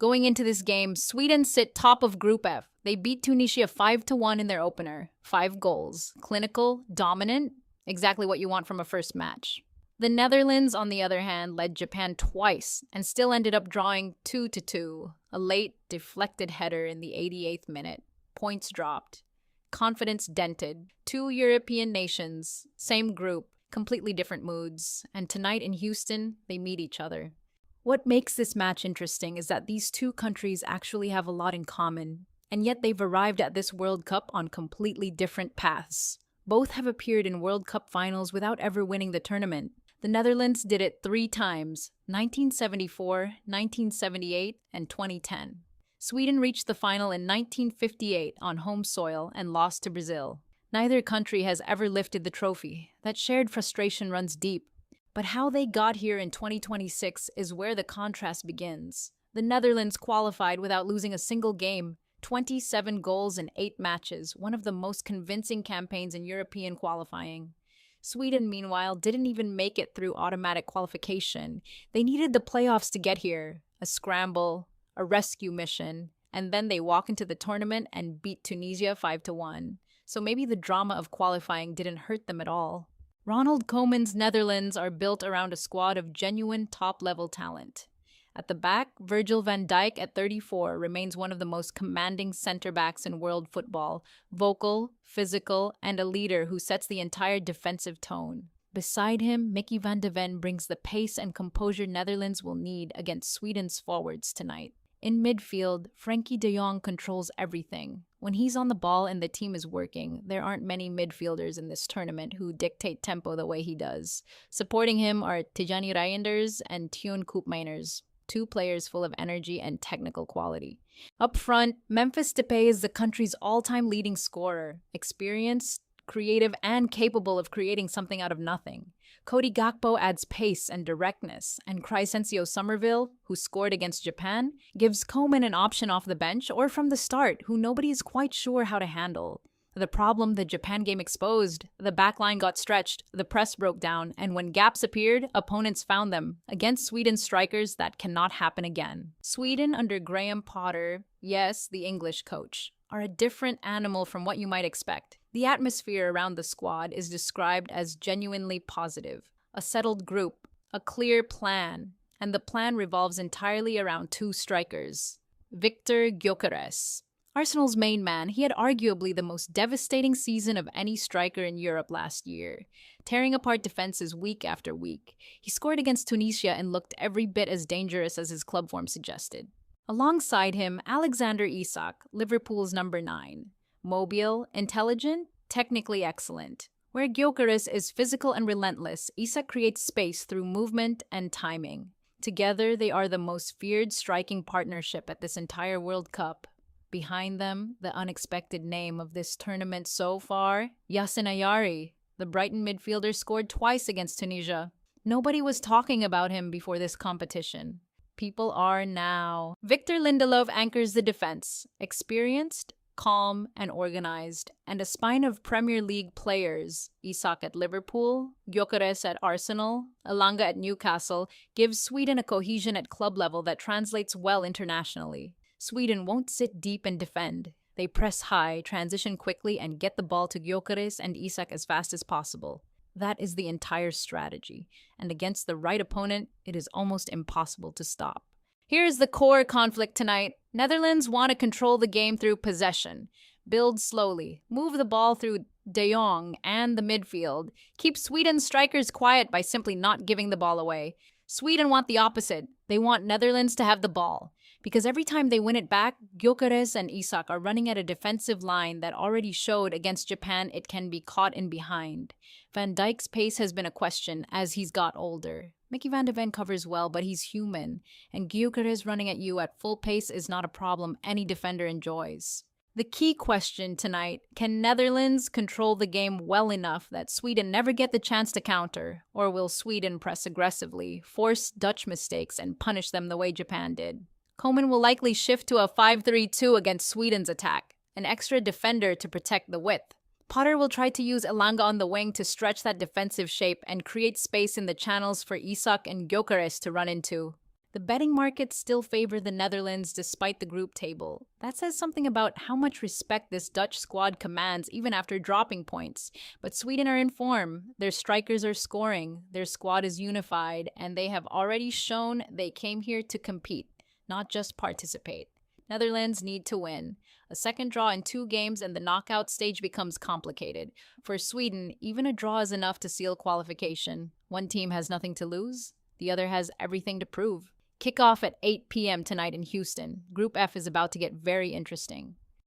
Going into this game, Sweden sit top of Group F. They beat Tunisia 5-1 in their opener. 5 goals. Clinical, dominant, exactly what you want from a first match. The Netherlands, on the other hand, led Japan twice and still ended up drawing 2-2. A late, deflected header in the 88th minute. Points dropped. Confidence dented. 2 European nations, same group, completely different moods. And tonight in Houston, they meet each other. What makes this match interesting is that these two countries actually have a lot in common, and yet they've arrived at this World Cup on completely different paths. Both have appeared in World Cup finals without ever winning the tournament. The Netherlands did it 3 times, 1974, 1978, and 2010. Sweden reached the final in 1958 on home soil and lost to Brazil. Neither country has ever lifted the trophy. That shared frustration runs deep. But how they got here in 2026 is where the contrast begins. The Netherlands qualified without losing a single game, 27 goals in 8 matches, one of the most convincing campaigns in European qualifying. Sweden, meanwhile, didn't even make it through automatic qualification. They needed the playoffs to get here, a scramble, a rescue mission, and then they walk into the tournament and beat Tunisia 5-1. So maybe the drama of qualifying didn't hurt them at all. Ronald Koeman's Netherlands are built around a squad of genuine top-level talent. At the back, Virgil van Dijk at 34 remains one of the most commanding center-backs in world football, vocal, physical, and a leader who sets the entire defensive tone. Beside him, Mickey van de Ven brings the pace and composure Netherlands will need against Sweden's forwards tonight. In midfield, Frenkie de Jong controls everything. When he's on the ball and the team is working, there aren't many midfielders in this tournament who dictate tempo the way he does. Supporting him are Tijani Reijnders and Teun Koopmeiners, 2 players full of energy and technical quality. Up front, Memphis Depay is the country's all-time leading scorer, experienced, creative, and capable of creating something out of nothing. Cody Gakpo adds pace and directness, and Crysencio Somerville, who scored against Japan, gives Koeman an option off the bench or from the start who nobody is quite sure how to handle. The problem the Japan game exposed, the backline got stretched, the press broke down, and when gaps appeared, opponents found them. Against Sweden's strikers, that cannot happen again. Sweden under Graham Potter, yes, the English coach, are a different animal from what you might expect. The atmosphere around the squad is described as genuinely positive. A settled group, a clear plan, and the plan revolves entirely around 2 strikers. Victor Gyökeres, Arsenal's main man, he had arguably the most devastating season of any striker in Europe last year, tearing apart defenses week after week. He scored against Tunisia and looked every bit as dangerous as his club form suggested. Alongside him, Alexander Isak, Liverpool's number 9. Mobile, intelligent, technically excellent. Where Gyökeres is physical and relentless, Isak creates space through movement and timing. Together, they are the most feared striking partnership at this entire World Cup. Behind them, the unexpected name of this tournament so far, Yasin Ayari. The Brighton midfielder scored twice against Tunisia. Nobody was talking about him before this competition. People are now. Victor Lindelof anchors the defense. Experienced, calm, and organized, and a spine of Premier League players, Isak at Liverpool, Gyökeres at Arsenal, Elanga at Newcastle, gives Sweden a cohesion at club level that translates well internationally. Sweden won't sit deep and defend. They press high, transition quickly, and get the ball to Gyökeres and Isak as fast as possible. That is the entire strategy, and against the right opponent, it is almost impossible to stop. Here is the core conflict tonight. Netherlands want to control the game through possession. Build slowly. Move the ball through De Jong and the midfield. Keep Sweden's strikers quiet by simply not giving the ball away. Sweden want the opposite. They want Netherlands to have the ball. Because every time they win it back, Gyökeres and Isak are running at a defensive line that already showed against Japan it can be caught in behind. Van Dijk's pace has been a question as he's got older. Mickey van de Ven covers well, but he's human, and Gyökeres running at you at full pace is not a problem any defender enjoys. The key question tonight, can Netherlands control the game well enough that Sweden never get the chance to counter, or will Sweden press aggressively, force Dutch mistakes, and punish them the way Japan did? Koeman will likely shift to a 5-3-2 against Sweden's attack, an extra defender to protect the width. Potter will try to use Elanga on the wing to stretch that defensive shape and create space in the channels for Isak and Gyökeres to run into. The betting markets still favor the Netherlands despite the group table. That says something about how much respect this Dutch squad commands even after dropping points. But Sweden are in form. Their strikers are scoring, their squad is unified, and they have already shown they came here to compete, not just participate. Netherlands need to win. A second draw in 2 games and the knockout stage becomes complicated. For Sweden, even a draw is enough to seal qualification. One team has nothing to lose, the other has everything to prove. Kickoff at 8 p.m. tonight in Houston. Group F is about to get very interesting.